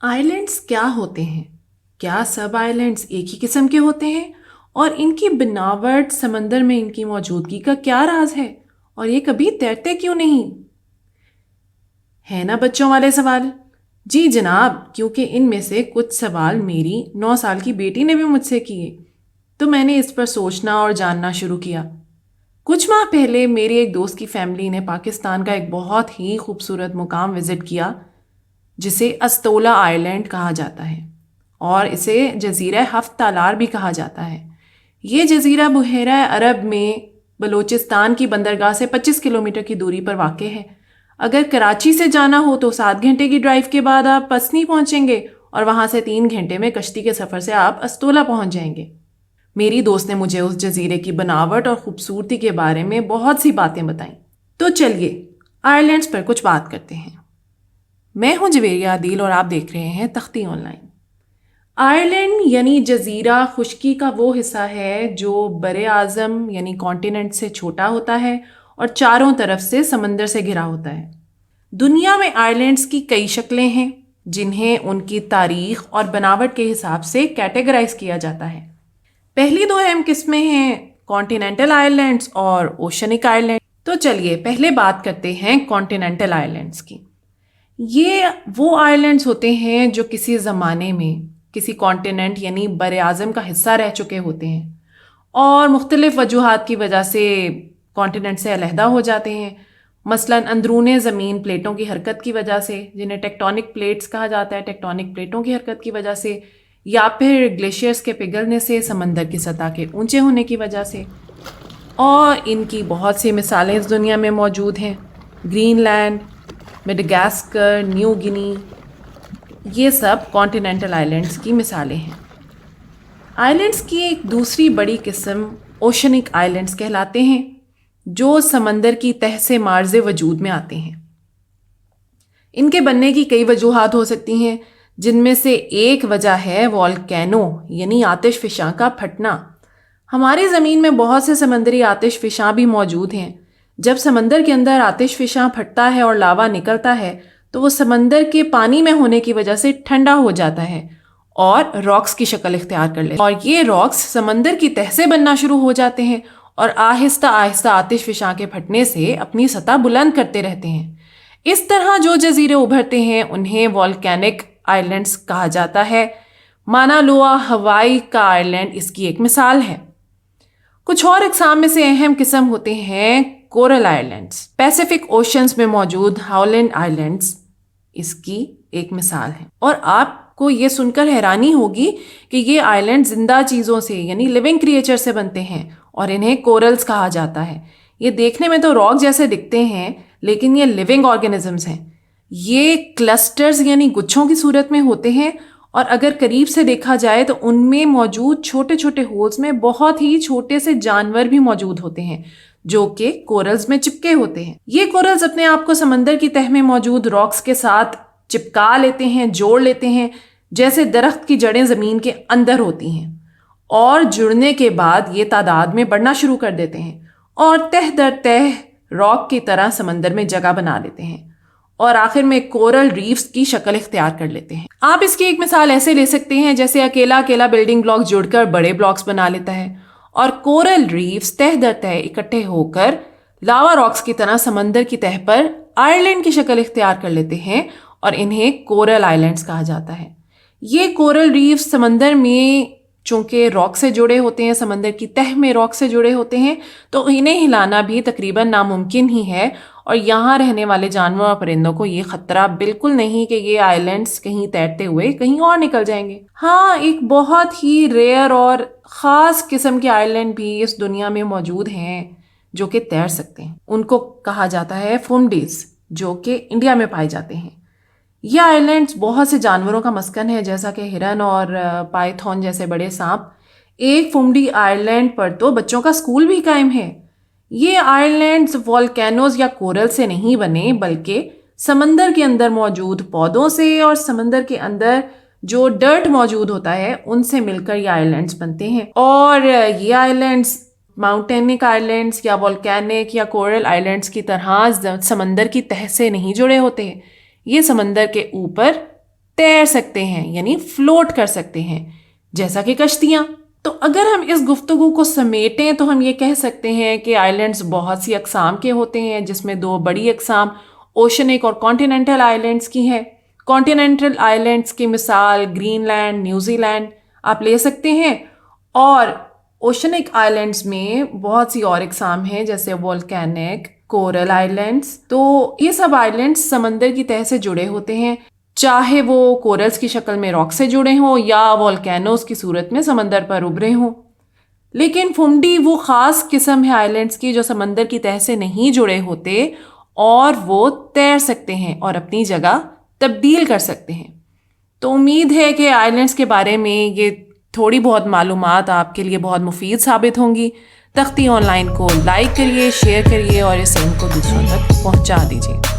آئلینڈس کیا ہوتے ہیں؟ کیا سب آئلینڈس ایک ہی قسم کے ہوتے ہیں؟ اور ان کی بناوٹ، سمندر میں ان کی موجودگی کا کیا راز ہے؟ اور یہ کبھی تیرتے کیوں نہیں؟ ہے نا بچوں والے سوال؟ جی جناب، کیونکہ ان میں سے کچھ سوال میری 9 سال کی بیٹی نے بھی مجھ سے کیے، تو میں نے اس پر سوچنا اور جاننا شروع کیا۔ کچھ ماہ پہلے میری ایک دوست کی فیملی نے پاکستان کا ایک بہت ہی خوبصورت مقام وزٹ کیا جسے استولا آئلینڈ کہا جاتا ہے، اور اسے جزیرہ ہفت تالار بھی کہا جاتا ہے۔ یہ جزیرہ بحیرہ عرب میں بلوچستان کی بندرگاہ سے 25 کلومیٹر کی دوری پر واقع ہے۔ اگر کراچی سے جانا ہو تو 7 گھنٹے کی ڈرائیو کے بعد آپ پسنی پہنچیں گے، اور وہاں سے 3 گھنٹے میں کشتی کے سفر سے آپ استولا پہنچ جائیں گے۔ میری دوست نے مجھے اس جزیرے کی بناوٹ اور خوبصورتی کے بارے میں بہت سی باتیں بتائیں۔ تو چلیے آئرلینڈز پر کچھ بات کرتے ہیں۔ میں ہوں جویریہ عادل اور آپ دیکھ رہے ہیں تختی آن لائن۔ آئرلینڈ یعنی جزیرہ خشکی کا وہ حصہ ہے جو بر اعظم یعنی کانٹیننٹ سے چھوٹا ہوتا ہے اور چاروں طرف سے سمندر سے گھرا ہوتا ہے۔ دنیا میں آئرلینڈز کی کئی شکلیں ہیں جنہیں ان کی تاریخ اور بناوٹ کے حساب سے کیٹیگرائز کیا جاتا ہے۔ پہلی 2 اہم قسمیں ہیں کانٹیننٹل آئرلینڈز اور اوشنک آئرلینڈ۔ تو چلیے پہلے بات کرتے ہیں کانٹیننٹل آئرلینڈز کی۔ یہ وہ آئرلینڈز ہوتے ہیں جو کسی زمانے میں کسی کانٹیننٹ یعنی بر اعظم کا حصہ رہ چکے ہوتے ہیں اور مختلف وجوہات کی وجہ سے کانٹیننٹ سے علیحدہ ہو جاتے ہیں، مثلاً اندرون زمین پلیٹوں کی حرکت کی وجہ سے، جنہیں ٹیکٹونک پلیٹس کہا جاتا ہے، ٹیکٹونک پلیٹوں کی حرکت کی وجہ سے، یا پھر گلیشیئرز کے پگھلنے سے، سمندر کی سطح کے اونچے ہونے کی وجہ سے۔ اور ان کی بہت سی مثالیں اس دنیا میں موجود ہیں۔ گرین لینڈ، میڈاگاسکر، نیو گنی، یہ سب کانٹیننٹل آئلینڈز کی مثالیں ہیں۔ آئلینڈز کی ایک دوسری بڑی قسم اوشنک آئلینڈز کہلاتے ہیں، جو سمندر کی تہہ سے مارز وجود میں آتے ہیں۔ ان کے بننے کی کئی وجوہات ہو سکتی ہیں، جن میں سے ایک وجہ ہے والکینو یعنی آتش فشاں کا پھٹنا۔ ہماری زمین میں بہت سے سمندری آتش فشاں بھی موجود ہیں۔ جب سمندر کے اندر آتش فشاں پھٹتا ہے اور لاوا نکلتا ہے تو وہ سمندر کے پانی میں ہونے کی وجہ سے ٹھنڈا ہو جاتا ہے اور راکس کی شکل اختیار کر لیتا ہے، اور یہ راکس سمندر کی تہہ سے بننا شروع ہو جاتے ہیں اور آہستہ آہستہ آتش فشاں کے پھٹنے سے اپنی سطح بلند کرتے رہتے ہیں۔ اس طرح جو جزیرے ابھرتے ہیں انہیں والکینک آئلینڈز کہا جاتا ہے۔ مانا لوا ہوائی کا آئلینڈ اس کی ایک مثال ہے۔ کچھ اور اقسام میں سے اہم قسم ہوتے ہیں کورل آئلینڈز۔ پیسیفک اوشنز میں موجود ہاؤلینڈ آئلینڈز اس کی ایک مثال ہے۔ اور آپ کو یہ سن کر حیرانی ہوگی کہ یہ آئلینڈ زندہ چیزوں سے یعنی لیونگ کریچر سے بنتے ہیں اور انہیں کورلز کہا جاتا ہے۔ یہ دیکھنے میں تو راک جیسے دکھتے ہیں لیکن یہ لیونگ آرگینزمز ہیں۔ یہ کلسٹرز یعنی گچھوں کی صورت میں ہوتے ہیں، اور اگر قریب سے دیکھا جائے تو ان میں موجود چھوٹے چھوٹے ہولز میں بہت ہی چھوٹے سے جانور بھی موجود ہوتے ہیں جو کہ کورلز میں چپکے ہوتے ہیں۔ یہ کورلز اپنے آپ کو سمندر کی تہہ میں موجود راکس کے ساتھ چپکا لیتے ہیں، جوڑ لیتے ہیں، جیسے درخت کی جڑیں زمین کے اندر ہوتی ہیں، اور جڑنے کے بعد یہ تعداد میں بڑھنا شروع کر دیتے ہیں اور تہہ در تہہ راک کی طرح سمندر میں جگہ بنا لیتے ہیں اور آخر میں کورل ریفز کی شکل اختیار کر لیتے ہیں۔ آپ اس کی ایک مثال ایسے لے سکتے ہیں جیسے اکیلا بلڈنگ بلاک جڑ کر بڑے بلاکس بنا لیتا ہے، اور کورل ریفز تہہ در تہہ اکٹھے ہو کر لاوا راکس کی طرح سمندر کی تہہ پر آئرلینڈ کی شکل اختیار کر لیتے ہیں، اور انہیں کورل آئلینڈز کہا جاتا ہے۔ یہ کورل ریفز سمندر میں چونکہ راک سے جڑے ہوتے ہیں، سمندر کی تہہ میں راک سے جڑے ہوتے ہیں، تو انہیں ہلانا بھی تقریباً ناممکن ہی ہے، اور یہاں رہنے والے جانوروں اور پرندوں کو یہ خطرہ بالکل نہیں کہ یہ آئلینڈز کہیں تیرتے ہوئے کہیں اور نکل جائیں گے۔ ہاں، ایک بہت ہی ریئر اور خاص قسم کے آئلینڈ بھی اس دنیا میں موجود ہیں جو کہ تیر سکتے ہیں۔ ان کو کہا جاتا ہے فمڈیز، جو کہ انڈیا میں پائے جاتے ہیں۔ یہ آئلینڈز بہت سے جانوروں کا مسکن ہے، جیسا کہ ہرن اور پائتھون جیسے بڑے سانپ۔ ایک فمڈی آئلینڈ پر تو بچوں کا اسکول بھی قائم ہے۔ یہ آئلینڈز والکینوز یا کورل سے نہیں بنے بلکہ سمندر کے اندر موجود پودوں سے اور سمندر کے اندر جو ڈرٹ موجود ہوتا ہے ان سے مل کر یہ آئلینڈز بنتے ہیں۔ اور یہ آئلینڈز ماؤنٹینک آئلینڈز یا والکینک یا کورل آئلینڈز کی طرح سمندر کی تہہ سے نہیں جڑے ہوتے ہیں۔ یہ سمندر کے اوپر تیر سکتے ہیں یعنی فلوٹ کر سکتے ہیں جیسا کہ کشتیاں. تو اگر ہم اس گفتگو کو سمیٹیں تو ہم یہ کہہ سکتے ہیں کہ آئلینڈز بہت سی اقسام کے ہوتے ہیں، جس میں دو بڑی اقسام اوشنک اور کانٹیننٹل آئلینڈز کی ہیں. کانٹیننٹل آئلینڈز کی مثال گرین لینڈ، نیوزی لینڈ آپ لے سکتے ہیں، اور اوشنک آئلینڈز میں بہت سی اور اقسام ہیں جیسے والکینک، کورل آئلینڈز. تو یہ سب آئلینڈز سمندر کی تہہ سے جڑے ہوتے ہیں، چاہے وہ کورلز کی شکل میں راک سے جڑے ہوں یا والکینوز کی صورت میں سمندر پر ابھرے ہوں. لیکن فمڈی وہ خاص قسم ہے آئلینڈز کی جو سمندر کی تہہ سے نہیں جڑے ہوتے اور وہ تیر سکتے ہیں اور اپنی جگہ تبدیل کر سکتے ہیں. تو امید ہے کہ آئلینڈز کے بارے میں یہ تھوڑی بہت معلومات آپ کے لیے بہت مفید ثابت ہوں گی. تختی آن لائن کو لائک کریے، شیئر کریے اور اس علم کو دوسروں تک پہنچا دیجیے.